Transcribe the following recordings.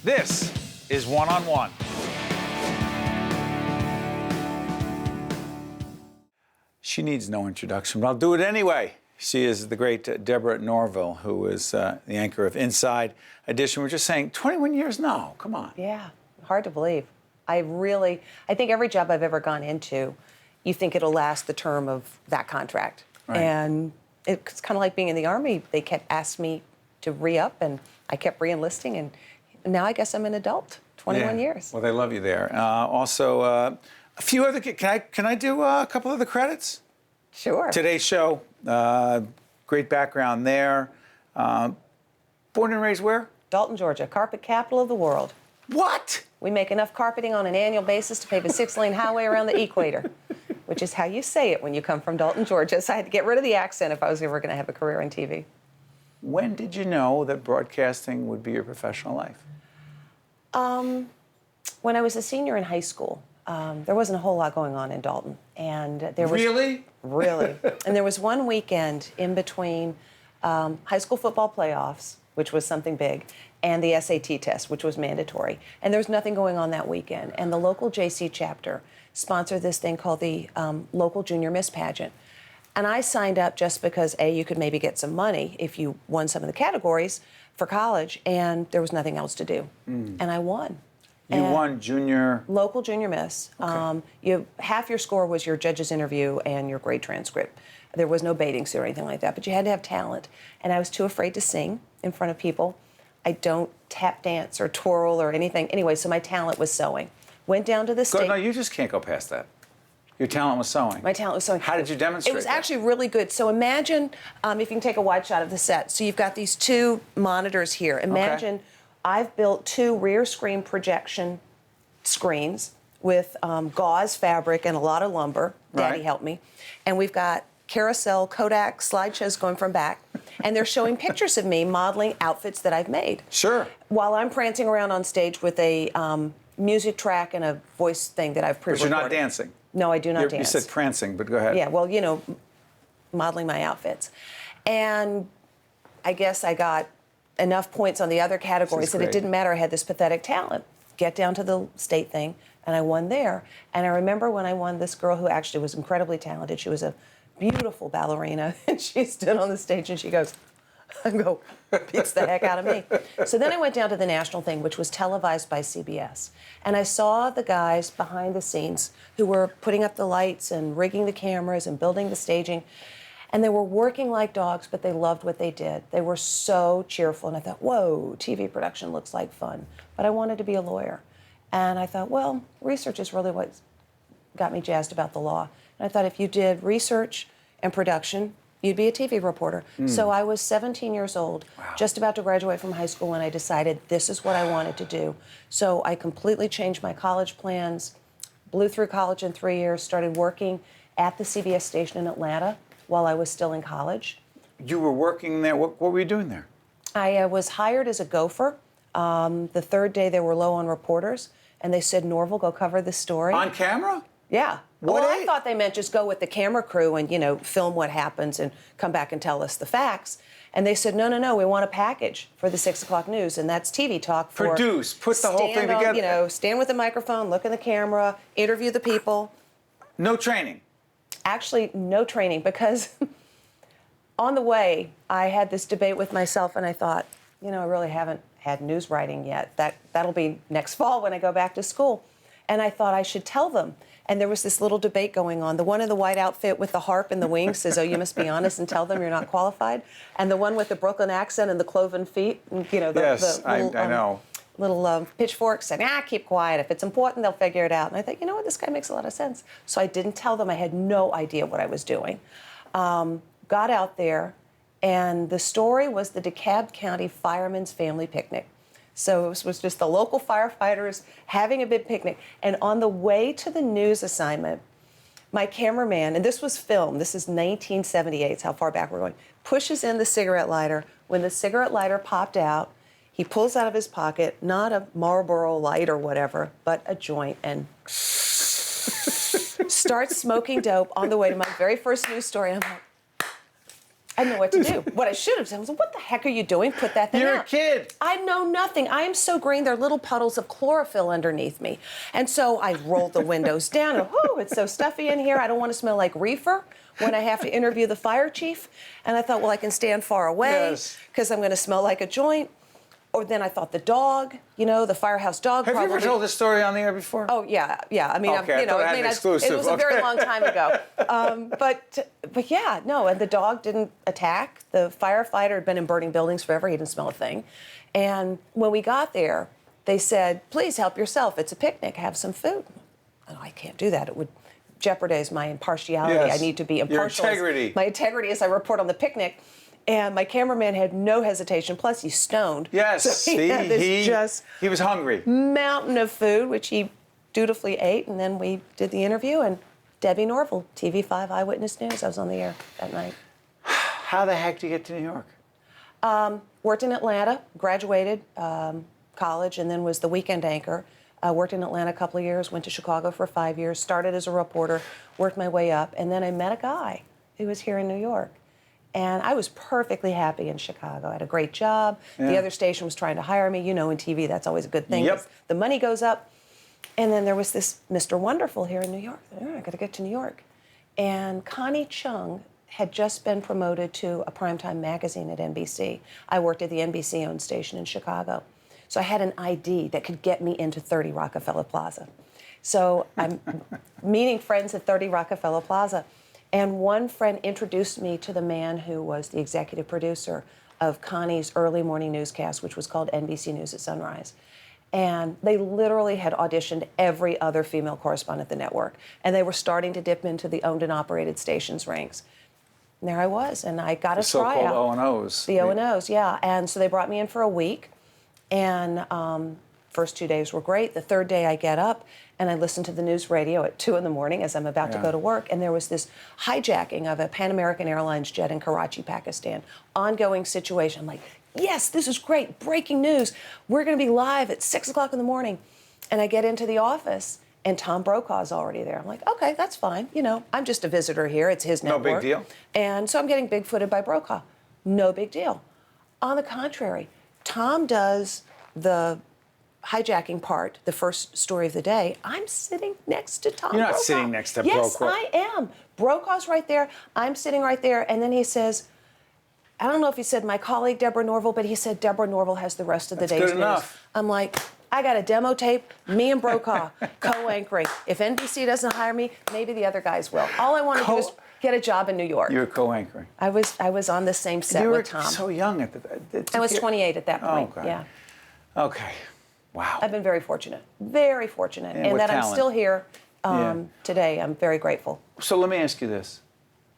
This is One on One. She needs no introduction, but I'll do it anyway. She is the great Deborah Norville, who is the anchor of Inside Edition. We're just saying, 21 years? No, come on. Yeah, hard to believe. I think every job I've ever gone into, you think it'll last the term of that contract. Right. And it's kind of like being in the Army. They kept asking me to re-up, and I kept re-enlisting, and now I guess I'm an adult, 21 years. Well, they love you there. Also, a few other, can I do a couple of the credits? Sure. Today's show, great background there. Born and raised where? Dalton, Georgia, carpet capital of the world. What? We make enough carpeting on an annual basis to pave a 6-lane highway around the equator, which is how you say it when you come from Dalton, Georgia. So I had to get rid of the accent if I was ever going to have a career in TV. When did you know that broadcasting would be your professional life? When I was a senior in high school, there wasn't a whole lot going on in Dalton. And there was Really? Really. And there was one weekend in between high school football playoffs, which was something big, and the SAT test, which was mandatory. And there was nothing going on that weekend. And the local JC chapter sponsored this thing called the local Junior Miss Pageant. And I signed up just because, A, you could maybe get some money if you won some of the categories for college, and there was nothing else to do. And I won. You won junior... Local Junior Miss. Okay. Half your score was your judge's interview and your grade transcript. There was no bathing suit or anything like that, but you had to have talent. And I was too afraid to sing in front of people. I don't tap dance or twirl or anything. Anyway, so my talent was sewing. Went down to the state. No, you just can't go past that. Your talent was sewing. My talent was sewing. How did you demonstrate It was that? actually really good. So imagine, if you can take a wide shot of the set. So you've got these two monitors here. Imagine I've built two rear screen projection screens with gauze fabric and a lot of lumber. Daddy helped me. And we've got carousel Kodak slideshows going from back. And they're showing pictures of me modeling outfits that I've made. Sure. While I'm prancing around on stage with a music track and a voice thing that I've pre-recorded. But you're not dancing. No, I do not dance. You said prancing, but go ahead. Yeah, well, modeling my outfits. And I guess I got enough points on the other categories that it didn't matter. I had this pathetic talent. Get down to the state thing, and I won there. And I remember when I won, this girl who actually was incredibly talented, she was a beautiful ballerina, and she stood on the stage and she goes, beats the heck out of me. So then I went down to the national thing, which was televised by CBS. And I saw the guys behind the scenes who were putting up the lights and rigging the cameras and building the staging. And they were working like dogs, but they loved what they did. They were so cheerful. And I thought, whoa, TV production looks like fun. But I wanted to be a lawyer. And I thought, well, research is really what got me jazzed about the law. And I thought if you did research and production, you'd be a TV reporter. So I was 17 years old, just about to graduate from high school, when I decided this is what I wanted to do. So I completely changed my college plans, blew through college in 3 years, started working at the CBS station in Atlanta while I was still in college. You were working there. What were you doing there? I was hired as a gopher. The third day they were low on reporters, and they said, Norville, go cover this story. On camera? Yeah. Well, I thought they meant just go with the camera crew and, film what happens and come back and tell us the facts. And they said, no, we want a package for the 6 o'clock news, and that's TV talk for... Produce, put the whole thing together. Stand with the microphone, look in the camera, interview the people. No training? Actually, no training, because on the way, I had this debate with myself, and I thought, I really haven't had news writing yet. That'll be next fall when I go back to school. And I thought I should tell them. And there was this little debate going on. The one in the white outfit with the harp and the wings says, oh, you must be honest and tell them you're not qualified. And the one with the Brooklyn accent and the cloven feet, and, I know. Little pitchfork said, keep quiet. If it's important, they'll figure it out. And I thought, what, this guy makes a lot of sense. So I didn't tell them. I had no idea what I was doing. Got out there, and the story was the DeKalb County Firemen's Family Picnic. So it was just the local firefighters having a big picnic. And on the way to the news assignment, my cameraman, and this was filmed, this is 1978, it's how far back we're going, pushes in the cigarette lighter. When the cigarette lighter popped out, he pulls out of his pocket, not a Marlboro light or whatever, but a joint, and starts smoking dope on the way to my very first news story. And I'm like, I didn't know what to do. What I should have done was, what the heck are you doing? Put that thing out. You're a kid. I know nothing. I am so green, there are little puddles of chlorophyll underneath me. And so I rolled the windows down and, it's so stuffy in here. I don't want to smell like reefer when I have to interview the fire chief. And I thought, well, I can stand far away because I'm going to smell like a joint. Or then I thought the dog, the firehouse dog. Have you ever told this story on the air before? Oh yeah. I mean, okay, it was a very long time ago. But yeah, no. And the dog didn't attack. The firefighter had been in burning buildings forever. He didn't smell a thing. And when we got there, they said, "Please help yourself. It's a picnic. Have some food." Oh, I can't do that. It would jeopardize my impartiality. Yes. I need to be impartial. Your integrity. My integrity as I report on the picnic. And my cameraman had no hesitation. Plus, he's stoned. Yes, so he was hungry. Mountain of food, which he dutifully ate. And then we did the interview. And Debbie Norville, TV5 Eyewitness News. I was on the air that night. How the heck did you get to New York? Worked in Atlanta, graduated college, and then was the weekend anchor. Worked in Atlanta a couple of years, went to Chicago for 5 years, started as a reporter, worked my way up, and then I met a guy who was here in New York. And I was perfectly happy in Chicago. I had a great job. Yeah. The other station was trying to hire me. In TV, that's always a good thing. Yep. The money goes up. And then there was this Mr. Wonderful here in New York. I got to get to New York. And Connie Chung had just been promoted to a primetime magazine at NBC. I worked at the NBC-owned station in Chicago. So I had an ID that could get me into 30 Rockefeller Plaza. So I'm meeting friends at 30 Rockefeller Plaza. And one friend introduced me to the man who was the executive producer of Connie's early morning newscast, which was called NBC News at Sunrise. And they literally had auditioned every other female correspondent at the network. And they were starting to dip into the owned and operated stations ranks. And there I was, and I got a tryout. The so-called O&Os. The O&Os, yeah. And so they brought me in for a week. And first 2 days were great. The third day I get up, and I listened to the news radio at 2 in the morning as I'm about to go to work, and there was this hijacking of a Pan American Airlines jet in Karachi, Pakistan. Ongoing situation. I'm like, yes, this is great, breaking news. We're going to be live at 6 o'clock in the morning. And I get into the office, and Tom Brokaw's already there. I'm like, okay, that's fine. I'm just a visitor here. It's his network. No big deal. And so I'm getting big-footed by Brokaw. No big deal. On the contrary, Tom does the hijacking part, the first story of the day. I'm sitting next to Tom You're not Brokaw. sitting next to Yes, Brokaw. I am. Brokaw's right there. I'm sitting right there. And then he says, I don't know if he said my colleague Deborah Norville, but he said Deborah Norville has the rest of the day's good news. enough. I'm like, I got a demo tape, me and Brokaw co-anchoring. If NBC doesn't hire me, maybe the other guys will. All I want to do is get a job in New York. You were co-anchoring. I was on the same set with Tom. You were so young at the I was 28 at that point. Okay. Yeah. Okay. Wow. I've been very fortunate, and with that talent. I'm still here today. I'm very grateful. So let me ask you this.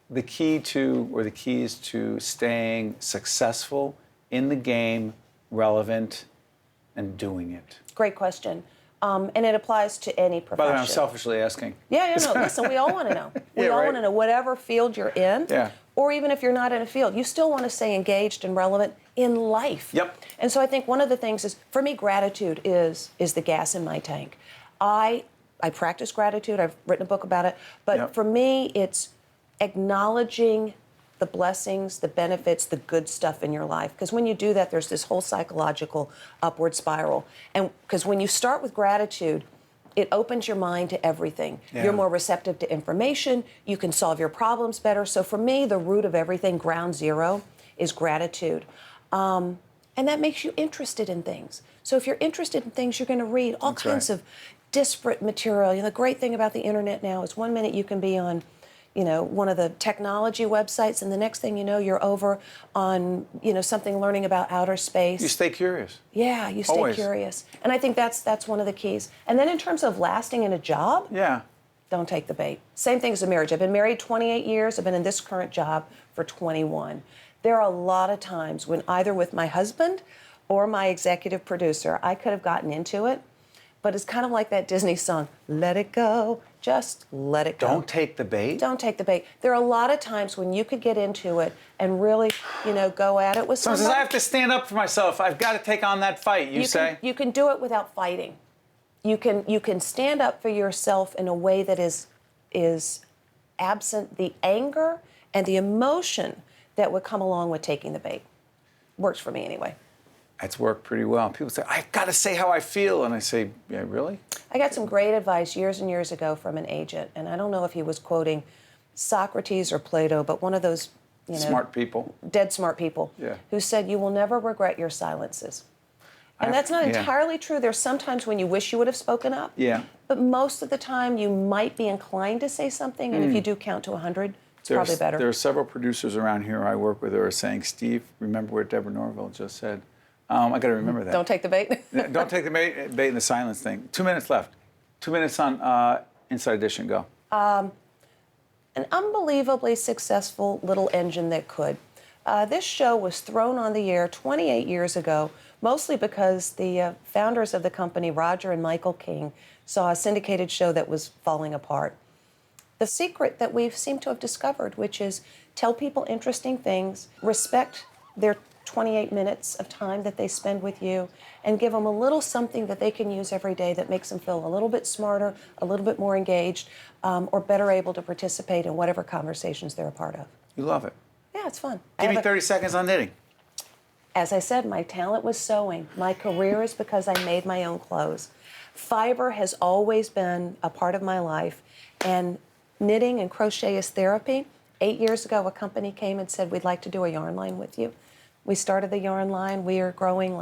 The keys to staying successful in the game, relevant, and doing it? Great question. And it applies to any profession. By the way, I'm selfishly asking. Yeah, no, listen, we all want to know. We all want to know whatever field you're in, or even if you're not in a field, you still want to stay engaged and relevant in life. Yep. And so I think one of the things is, for me, gratitude is the gas in my tank. I practice gratitude. I've written a book about it. But for me, it's acknowledging the blessings, the benefits, the good stuff in your life. Because when you do that, there's this whole psychological upward spiral. And because when you start with gratitude, it opens your mind to everything. Yeah. You're more receptive to information. You can solve your problems better. So for me, the root of everything, ground zero, is gratitude. And that makes you interested in things. So if you're interested in things, you're going to read all kinds of disparate material. The great thing about the internet now is 1 minute you can be on one of the technology websites, and the next thing you know, you're over on, something learning about outer space. You stay curious. Yeah, you stay Always. Curious. And I think that's one of the keys. And then in terms of lasting in a job, don't take the bait. Same thing as a marriage. I've been married 28 years. I've been in this current job for 21. There are a lot of times when either with my husband or my executive producer, I could have gotten into it, but it's kind of like that Disney song, let it go. Just let it go. Don't take the bait? Don't take the bait. There are a lot of times when you could get into it and really, go at it with somebody. Someone says, I have to stand up for myself. I've got to take on that fight, you say? You can do it without fighting. You can stand up for yourself in a way that is absent the anger and the emotion that would come along with taking the bait. Works for me anyway. It's worked pretty well. People say, I've got to say how I feel. And I say, yeah, really? I got some great advice years and years ago from an agent, and I don't know if he was quoting Socrates or Plato, but one of those, smart people. Dead smart people, Yeah. who said, you will never regret your silences. And that's not entirely true. There's sometimes when you wish you would have spoken up. Yeah. But most of the time, you might be inclined to say something, and if you do count to 100, it's probably better. There are several producers around here I work with who are saying, Steve, remember what Deborah Norville just said. I got to remember that. Don't take the bait. Don't take the bait in the silence thing. 2 minutes left. 2 minutes on Inside Edition. Go. An unbelievably successful little engine that could. This show was thrown on the air 28 years ago, mostly because the founders of the company, Roger and Michael King, saw a syndicated show that was falling apart. The secret that we've seemed to have discovered, which is tell people interesting things, respect their 28 minutes of time that they spend with you, and give them a little something that they can use every day that makes them feel a little bit smarter, a little bit more engaged, or better able to participate in whatever conversations they're a part of. You love it. Yeah, it's fun. Give me 30 seconds on knitting. As I said, my talent was sewing. My career is because I made my own clothes. Fiber has always been a part of my life, and knitting and crochet is therapy. 8 years ago, a company came and said, we'd like to do a yarn line with you. We started the yarn line. We are growing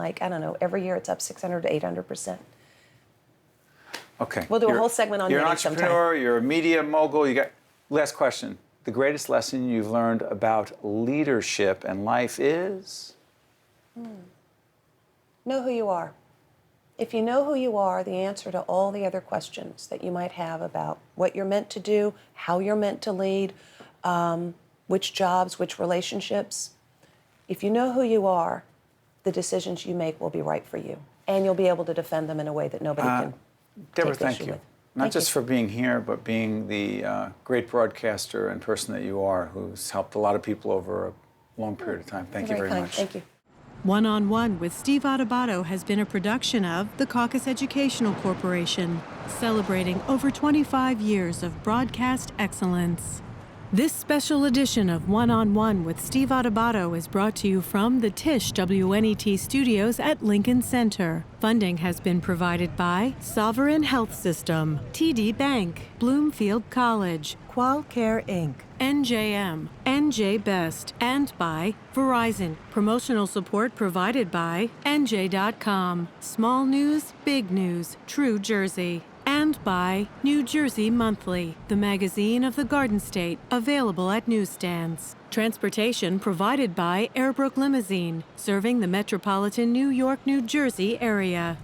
every year it's up 600 to 800%. Okay. We'll do a whole segment on knitting sometime. You're an entrepreneur, you're a media mogul. Last question. The greatest lesson you've learned about leadership and life is? Know who you are. If you know who you are, the answer to all the other questions that you might have about what you're meant to do, how you're meant to lead, which jobs, which relationships, if you know who you are, the decisions you make will be right for you. And you'll be able to defend them in a way that nobody can Deborah, take thank issue you. with. Not just for being here, but being the great broadcaster and person that you are, who's helped a lot of people over a long period of time. Thank you very much. Thank you. One-on-One with Steve Adubato has been a production of the Caucus Educational Corporation, celebrating over 25 years of broadcast excellence. This special edition of One-on-One with Steve Adubato is brought to you from the Tisch WNET studios at Lincoln Center. Funding has been provided by Sovereign Health System, TD Bank, Bloomfield College, Qualcare Inc., NJM, NJ Best, and by Verizon. Promotional support provided by NJ.com. Small news, big news, True Jersey. And by New Jersey Monthly, the magazine of the Garden State, available at newsstands. Transportation provided by Airbrook Limousine, serving the metropolitan New York, New Jersey area.